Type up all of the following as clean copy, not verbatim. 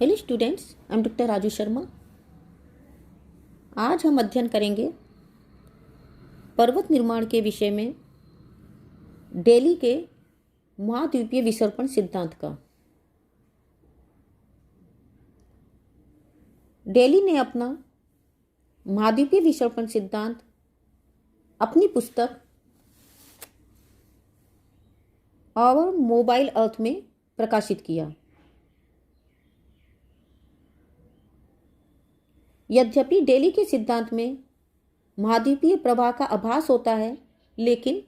Hello students, I am doctor Raju Sharma. आज हम अध्ययन करेंगे पर्वत निर्माण के विषय में डेली के महाद्वीपीय विसर्पण सिद्धांत का। डेली ने अपना महाद्वीपीय विसर्पण सिद्धांत अपनी पुस्तक आवर मोबाइल अर्थ में प्रकाशित किया। यद्यपि डेली के सिद्धांत में महाद्वीपीय प्रवाह का आभास होता है, लेकिन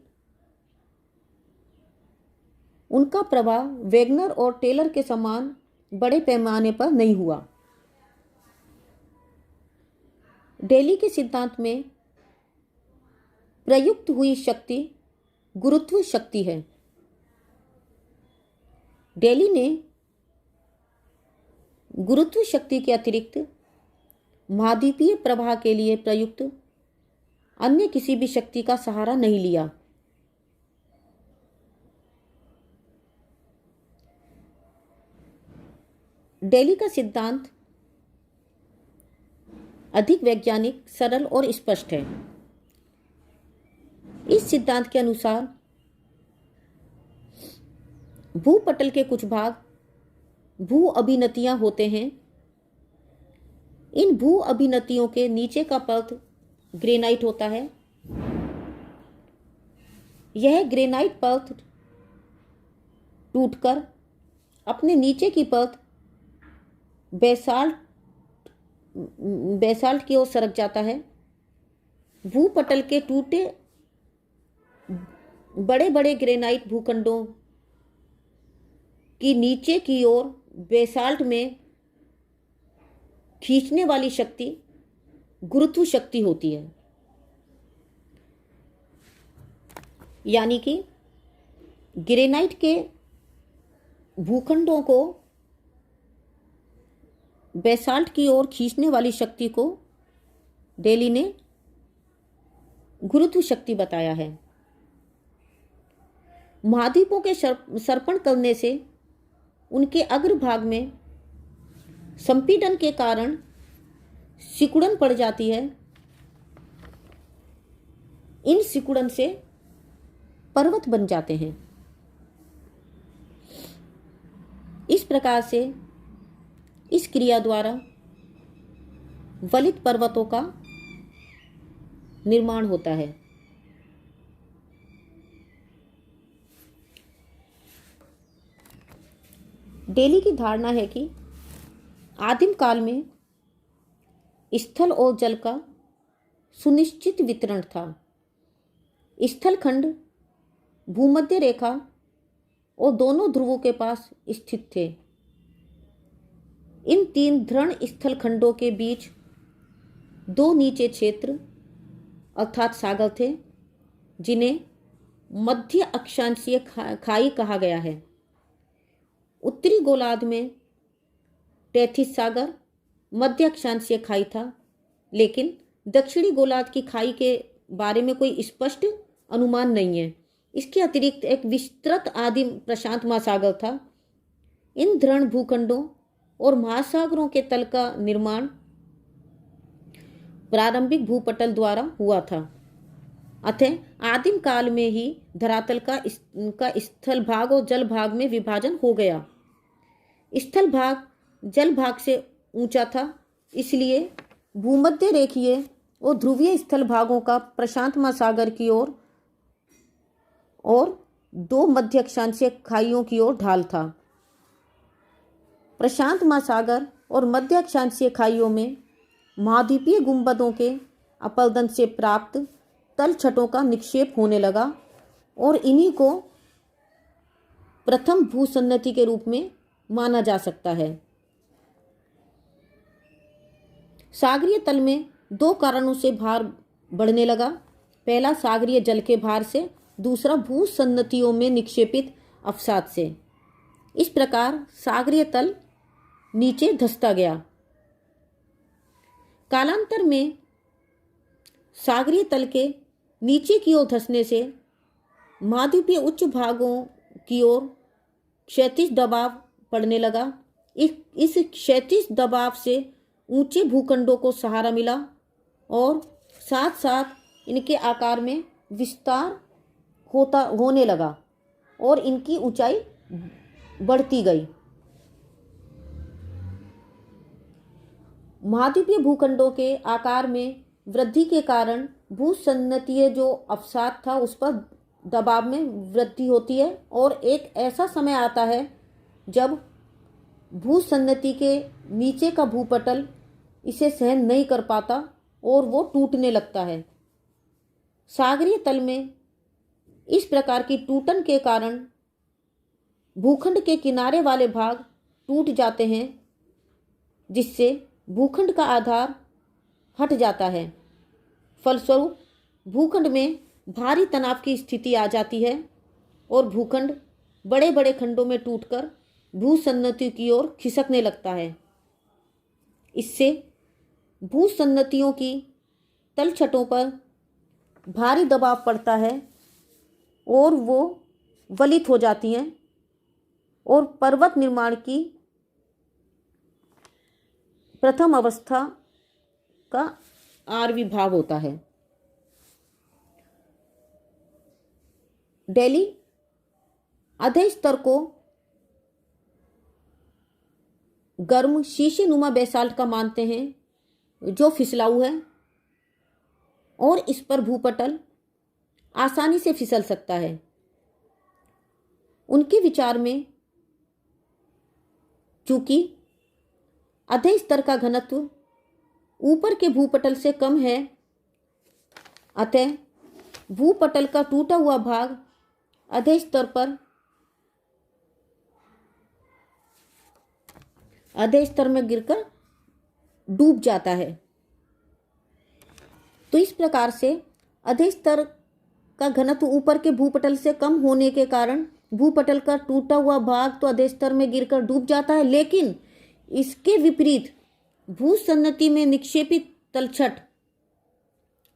उनका प्रवाह वेगनर और टेलर के समान बड़े पैमाने पर नहीं हुआ। डेली के सिद्धांत में प्रयुक्त हुई शक्ति गुरुत्व शक्ति है। डेली ने गुरुत्व शक्ति के अतिरिक्त महाद्वीपीय प्रवाह के लिए प्रयुक्त अन्य किसी भी शक्ति का सहारा नहीं लिया। डेली का सिद्धांत अधिक वैज्ञानिक, सरल और स्पष्ट है। इस सिद्धांत के अनुसार भूपटल के कुछ भाग भू अभिनतियां होते हैं। इन भू अभिनतियों के नीचे का परत ग्रेनाइट होता है। यह ग्रेनाइट परत टूटकर अपने नीचे की परत बेसाल्ट की ओर सरक जाता है। भूपटल के टूटे बड़े बड़े ग्रेनाइट भूखंडों की नीचे की ओर बेसाल्ट में खींचने वाली शक्ति गुरुत्व शक्ति होती है। यानी कि ग्रेनाइट के भूखंडों को बेसाल्ट की ओर खींचने वाली शक्ति को डेली ने गुरुत्व शक्ति बताया है। महाद्वीपों के सर्पण करने से उनके अग्रभाग में संपीड़न के कारण सिकुड़न पड़ जाती है। इन सिकुड़न से पर्वत बन जाते हैं। इस प्रकार से इस क्रिया द्वारा वलित पर्वतों का निर्माण होता है। डेली की धारणा है कि आदिम काल में स्थल और जल का सुनिश्चित वितरण था। स्थल खंड भूमध्य रेखा और दोनों ध्रुवों के पास स्थित थे। इन तीन दृढ़ स्थल खंडों के बीच दो नीचे क्षेत्र अर्थात सागर थे, जिन्हें मध्य अक्षांशीय खाई कहा गया है। उत्तरी गोलार्ध में टेथिस सागर मध्य अक्षांशीय खाई था, लेकिन दक्षिणी गोलार्ध की खाई के बारे में कोई स्पष्ट अनुमान नहीं है। इसके अतिरिक्त एक विस्तृत आदिम प्रशांत महासागर था। इन दृढ़ भूखंडों और महासागरों के तल का निर्माण प्रारंभिक भूपटल द्वारा हुआ था। अतः आदिम काल में ही धरातल का स्थल भाग और जल भाग में विभाजन हो गया। स्थल भाग जल भाग से ऊंचा था, इसलिए भूमध्य रेखीय और ध्रुवीय स्थल भागों का प्रशांत महासागर की ओर और दो मध्य अक्षांशीय खाइयों की ओर ढाल था। प्रशांत महासागर और मध्य अक्षांशीय खाइयों में महाद्वीपीय गुंबदों के अपरदन से प्राप्त तल छटों का निक्षेप होने लगा और इन्हीं को प्रथम भूसन्नति के रूप में माना जा सकता है। सागरीय तल में दो कारणों से भार बढ़ने लगा। पहला सागरीय जल के भार से, दूसरा भूसन्नतियों में निक्षेपित अवसाद से। इस प्रकार सागरीय तल नीचे धंसता गया। कालांतर में सागरीय तल के नीचे की ओर धंसने से महाद्वीपीय उच्च भागों की ओर क्षैतिज दबाव पड़ने लगा। इस क्षैतिज दबाव से ऊंचे भूखंडों को सहारा मिला और साथ साथ इनके आकार में विस्तार होने लगा और इनकी ऊंचाई बढ़ती गई। महाद्वीपीय भूखंडों के आकार में वृद्धि के कारण भूसंनतीय जो अवसाद था उस पर दबाव में वृद्धि होती है और एक ऐसा समय आता है जब भूसंनति के नीचे का भूपटल इसे सहन नहीं कर पाता और वो टूटने लगता है। सागरीय तल में इस प्रकार की टूटन के कारण भूखंड के किनारे वाले भाग टूट जाते हैं, जिससे भूखंड का आधार हट जाता है। फलस्वरूप भूखंड में भारी तनाव की स्थिति आ जाती है और भूखंड बड़े बड़े खंडों में टूटकर भूसन्नति की ओर खिसकने लगता है। इससे भूसन्नतियों की तलछटों पर भारी दबाव पड़ता है और वो वलित हो जाती हैं और पर्वत निर्माण की प्रथम अवस्था का आविर्भाव होता है। दिल्ली अधः स्तर को गर्म शीशे नुमा बेसाल्ट का मानते हैं जो फिसलाऊ है और इस पर भूपटल आसानी से फिसल सकता है। उनके विचार में चूंकि अधः स्तर का घनत्व ऊपर के भूपटल से कम है, अतः भूपटल का टूटा हुआ भाग अधः स्तर पर अधः स्तर में गिरकर डूब जाता है। तो इस प्रकार से अधः स्तर का घनत्व ऊपर के भूपटल से कम होने के कारण भूपटल का टूटा हुआ भाग तो अधः स्तर में गिरकर डूब जाता है, लेकिन इसके विपरीत भूसन्नति में निक्षेपित तलछट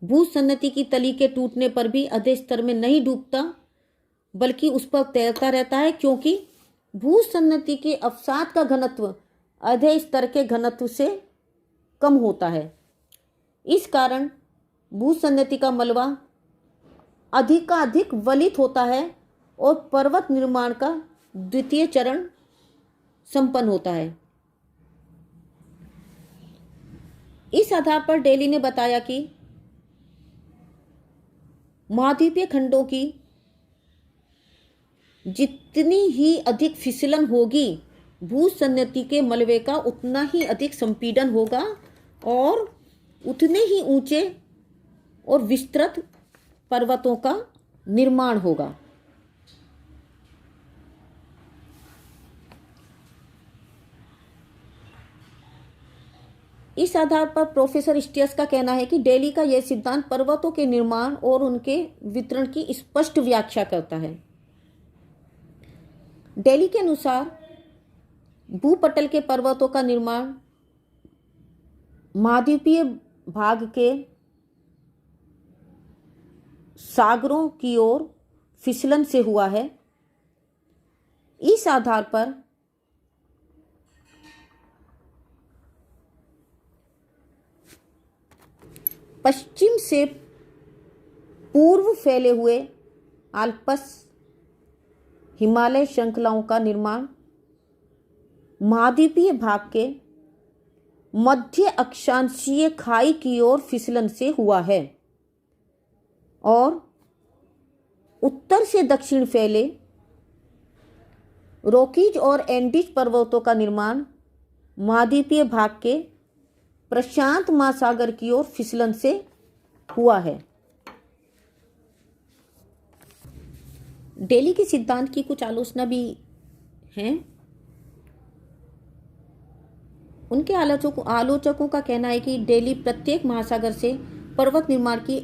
भूसन्नति की तली के टूटने पर भी अधः स्तर में नहीं डूबता बल्कि उस पर तैरता रहता है, क्योंकि भूसन्नति के अवसाद का घनत्व अधः स्तर के घनत्व से कम होता है। इस कारण भूसन्नति का मलबा अधिकाधिक वलित होता है और पर्वत निर्माण का द्वितीय चरण संपन्न होता है। इस आधार पर डेली ने बताया कि महाद्वीपीय खंडों की जितनी ही अधिक फिसलन होगी, भूसन्नति के मलबे का उतना ही अधिक संपीड़न होगा और उतने ही ऊंचे और विस्तृत पर्वतों का निर्माण होगा। इस आधार पर प्रोफेसर स्टियर्स का कहना है कि डेली का यह सिद्धांत पर्वतों के निर्माण और उनके वितरण की स्पष्ट व्याख्या करता है। डेली के अनुसार भूपटल के पर्वतों का निर्माण महाद्वीपीय भाग के सागरों की ओर फिसलन से हुआ है। इस आधार पर पश्चिम से पूर्व फैले हुए आल्प्स हिमालय श्रृंखलाओं का निर्माण महाद्वीपीय भाग के मध्य अक्षांशीय खाई की ओर फिसलन से हुआ है और उत्तर से दक्षिण फैले रॉकीज और एंडीज पर्वतों का निर्माण महाद्वीपीय भाग के प्रशांत महासागर की ओर फिसलन से हुआ है। डेली के सिद्धांत की कुछ आलोचना भी है। उनके आलोचकों का कहना है कि डेली प्रत्येक महासागर से पर्वत निर्माण की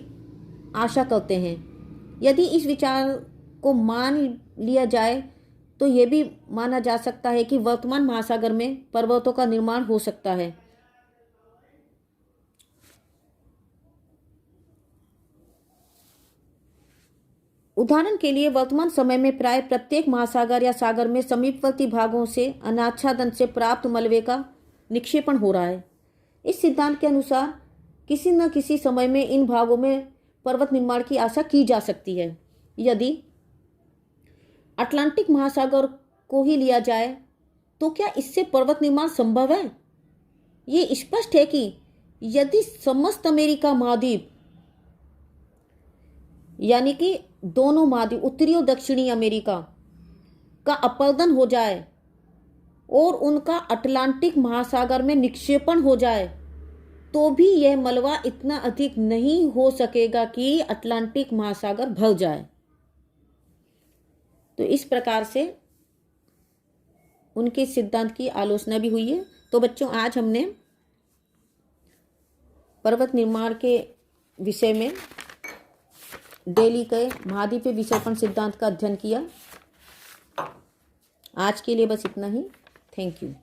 आशा करते हैं। यदि इस विचार को मान लिया जाए तो यह भी माना जा सकता है कि वर्तमान महासागर में पर्वतों का निर्माण हो सकता है। उदाहरण के लिए वर्तमान समय में प्राय प्रत्येक महासागर या सागर में समीपवर्ती भागों से अनाच्छादन से प्राप्त मलबे का निक्षेपण हो रहा है। इस सिद्धांत के अनुसार किसी न किसी समय में इन भागों में पर्वत निर्माण की आशा की जा सकती है। यदि अटलांटिक महासागर को ही लिया जाए तो क्या इससे पर्वत निर्माण संभव है? ये स्पष्ट है कि यदि समस्त अमेरिका महाद्वीप यानी कि दोनों महाद्वीप उत्तरी और दक्षिणी अमेरिका का अपरदन हो जाए और उनका अटलांटिक महासागर में निक्षेपण हो जाए तो भी यह मलबा इतना अधिक नहीं हो सकेगा कि अटलांटिक महासागर भर जाए। तो इस प्रकार से उनके सिद्धांत की आलोचना भी हुई है। तो बच्चों, आज हमने पर्वत निर्माण के विषय में दिल्ली के महाद्वीपीय विक्षेपण सिद्धांत का अध्ययन किया। आज के लिए बस इतना ही। Thank you.